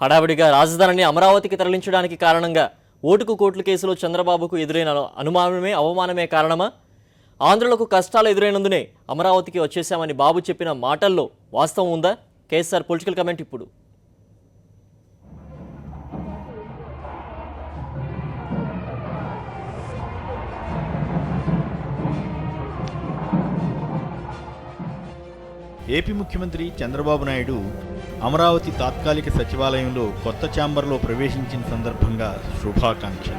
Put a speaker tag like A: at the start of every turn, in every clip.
A: హడావిడిగా రాజధానిని అమరావతికి తరలించడానికి కారణంగా ఓటుకు కోట్ల కేసులో చంద్రబాబుకు ఎదురైన అనుమానమే అవమానమే కారణమా? ఆంధ్రులకు కష్టాలు ఎదురైనందునే అమరావతికి వచ్చేశామని బాబు చెప్పిన మాటల్లో వాస్తవం ఉందా? కేఎస్ఆర్ పొలిటికల్ కమెంట్ ఇప్పుడు.
B: ఏపీ ముఖ్యమంత్రి చంద్రబాబు నాయుడు అమరావతి తాత్కాలిక సచివాలయంలో కొత్త ఛాంబర్లో ప్రవేశించిన సందర్భంగా శుభాకాంక్ష.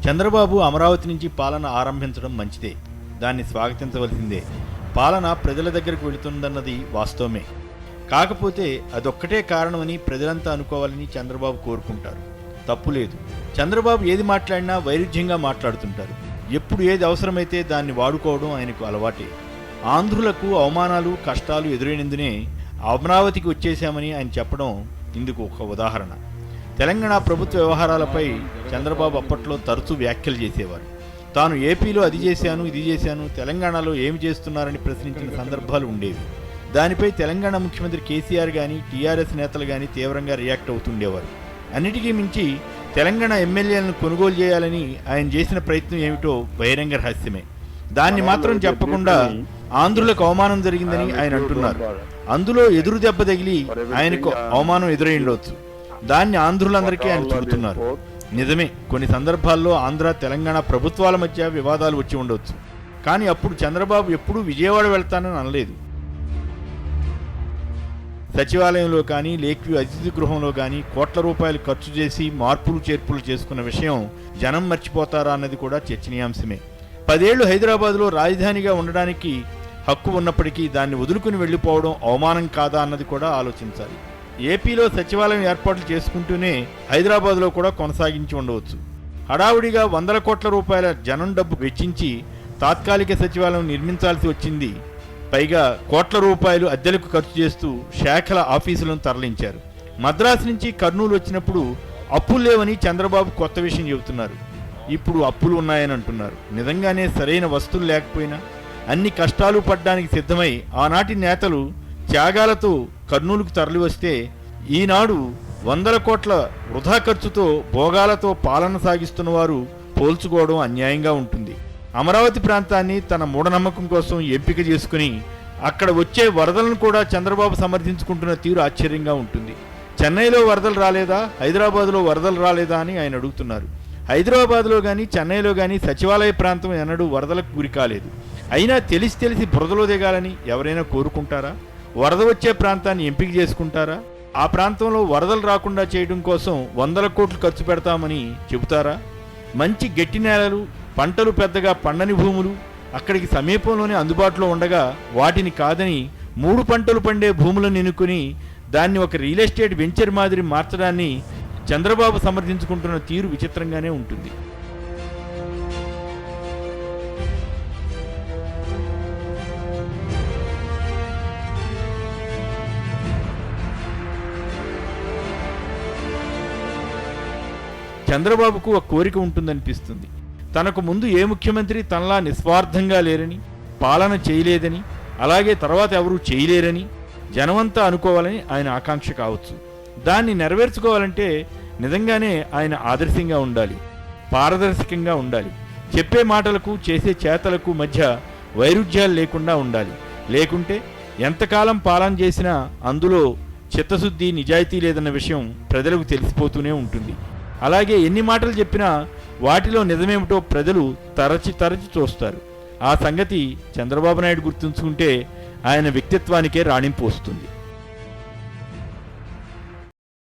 B: చంద్రబాబు అమరావతి నుంచి పాలన ఆరంభించడం మంచిదే, దాన్ని స్వాగతించవలసిందే. పాలన ప్రజల దగ్గరకు వెళుతుందన్నది వాస్తవమే. కాకపోతే అదొక్కటే కారణమని ప్రజలంతా అనుకోవాలని చంద్రబాబు కోరుకుంటారు. తప్పులేదు. చంద్రబాబు ఏది మాట్లాడినా వైరుధ్యంగా మాట్లాడుతుంటారు. ఎప్పుడు ఏది అవసరమైతే దాన్ని వాడుకోవడం ఆయనకు అలవాటే. ఆంధ్రులకు అవమానాలు కష్టాలు ఎదురైనందునే అమరావతికి వచ్చేశామని ఆయన చెప్పడం ఇందుకు ఒక ఉదాహరణ. తెలంగాణ ప్రభుత్వ వ్యవహారాలపై చంద్రబాబు అప్పట్లో తరచూ వ్యాఖ్యలు చేసేవారు. తాను ఏపీలో అది చేశాను ఇది చేశాను, తెలంగాణలో ఏమి చేస్తున్నారని ప్రశ్నించిన సందర్భాలు ఉండేవి. దానిపై తెలంగాణ ముఖ్యమంత్రి కేసీఆర్ కానీ టీఆర్ఎస్ నేతలు కానీ తీవ్రంగా రియాక్ట్ అవుతుండేవారు. అన్నిటికీ మించి తెలంగాణ ఎమ్మెల్యేలను కొనుగోలు చేయాలని ఆయన చేసిన ప్రయత్నం ఏమిటో బహిరంగ రహస్యమే. దాన్ని మాత్రం చెప్పకుండా ఆంధ్రులకు అవమానం జరిగిందని ఆయన అంటున్నారు. అందులో ఎదురు దెబ్బ తగిలి ఆయనకు అవమానం ఎదురై ఉండవచ్చు. దాన్ని ఆంధ్రులందరికీ ఆయన చెబుతున్నారు. నిజమే, కొన్ని సందర్భాల్లో ఆంధ్ర తెలంగాణ ప్రభుత్వాల మధ్య వివాదాలు వచ్చి ఉండవచ్చు. కానీ అప్పుడు చంద్రబాబు ఎప్పుడూ విజయవాడ వెళ్తానని అనలేదు. సచివాలయంలో కానీ లేక్వ్యూ అతిథి గృహంలో కానీ కోట్ల రూపాయలు ఖర్చు చేసి మార్పులు చేర్పులు చేసుకున్న విషయం జనం మర్చిపోతారా అన్నది కూడా చర్చనీయాంశమే. 10 ఏళ్లు హైదరాబాద్లో రాజధానిగా ఉండడానికి హక్కు ఉన్నప్పటికీ దాన్ని వదులుకుని వెళ్ళిపోవడం అవమానం కాదా అన్నది కూడా ఆలోచించాలి. ఏపీలో సచివాలయం ఏర్పాట్లు చేసుకుంటూనే హైదరాబాద్లో కూడా కొనసాగించి ఉండవచ్చు. హడావుడిగా 100 కోట్ల రూపాయల జనం డబ్బు వెచ్చించి తాత్కాలిక సచివాలయం నిర్మించాల్సి వచ్చింది. పైగా కోట్ల రూపాయలు అద్దెలకు ఖర్చు చేస్తూ శాఖల ఆఫీసులను తరలించారు. మద్రాసు నుంచి కర్నూలు వచ్చినప్పుడు అప్పులు లేవని చంద్రబాబు కొత్త విషయం చెబుతున్నారు. ఇప్పుడు అప్పులు ఉన్నాయని అంటున్నారు. నిజంగానే సరైన వస్తువులు లేకపోయినా అన్ని కష్టాలు పడ్డానికి సిద్ధమై ఆనాటి నేతలు త్యాగాలతో కర్నూలుకు తరలివస్తే ఈనాడు 100 కోట్ల వృధా ఖర్చుతో భోగాలతో పాలన సాగిస్తున్న వారు పోల్చుకోవడం అన్యాయంగా ఉంటుంది. అమరావతి ప్రాంతాన్ని తన మూఢనమ్మకం కోసం ఎంపిక చేసుకుని అక్కడ వచ్చే వరదలను కూడా చంద్రబాబు సమర్థించుకుంటున్న తీరు ఆశ్చర్యంగా ఉంటుంది. చెన్నైలో వరదలు రాలేదా, హైదరాబాద్లో వరదలు రాలేదా అని ఆయన అడుగుతున్నారు. హైదరాబాద్లో కానీ చెన్నైలో కానీ సచివాలయ ప్రాంతం ఎన్నడూ వరదలకు గురి కాలేదు. అయినా తెలిసి బురదలో దిగాలని ఎవరైనా కోరుకుంటారా? వరద వచ్చే ప్రాంతాన్ని ఎంపిక చేసుకుంటారా? ఆ ప్రాంతంలో వరదలు రాకుండా చేయడం కోసం 100 కోట్లు ఖర్చు పెడతామని చెబుతారా? మంచి గట్టి నేలలు, పంటలు పెద్దగా పండని భూములు అక్కడికి సమీపంలోనే అందుబాటులో ఉండగా వాటిని కాదని 3 పంటలు పండే భూములను ఎన్నుకుని దాన్ని ఒక రియల్ ఎస్టేట్ వెంచర్ మాదిరి మార్చడాన్ని చంద్రబాబు సమర్థించుకుంటున్న తీరు విచిత్రంగానే ఉంటుంది. చంద్రబాబుకు ఒక కోరిక ఉంటుందనిపిస్తుంది. తనకు ముందు ఏ ముఖ్యమంత్రి తనలా నిస్వార్థంగా లేరని, పాలన చేయలేదని, అలాగే తర్వాత ఎవరూ చేయలేరని జనమంతా అనుకోవాలని ఆయన ఆకాంక్ష కావచ్చు. దాన్ని నెరవేర్చుకోవాలంటే నిజంగానే ఆయన ఆదర్శంగా ఉండాలి, పారదర్శకంగా ఉండాలి. చెప్పే మాటలకు చేసే చేతలకు మధ్య వైరుధ్యాలు లేకుండా ఉండాలి. లేకుంటే ఎంతకాలం పాలన చేసినా అందులో చిత్తశుద్ధి నిజాయితీ లేదన్న విషయం ప్రజలకు తెలిసిపోతూనే ఉంటుంది. అలాగే ఎన్ని మాటలు చెప్పినా వాటిలో నిజమేమిటో ప్రజలు తరచి చూస్తారు. ఆ సంగతి చంద్రబాబు నాయుడు గుర్తుంచుకుంటే ఆయన వ్యక్తిత్వానికే రాణింపు వస్తుంది.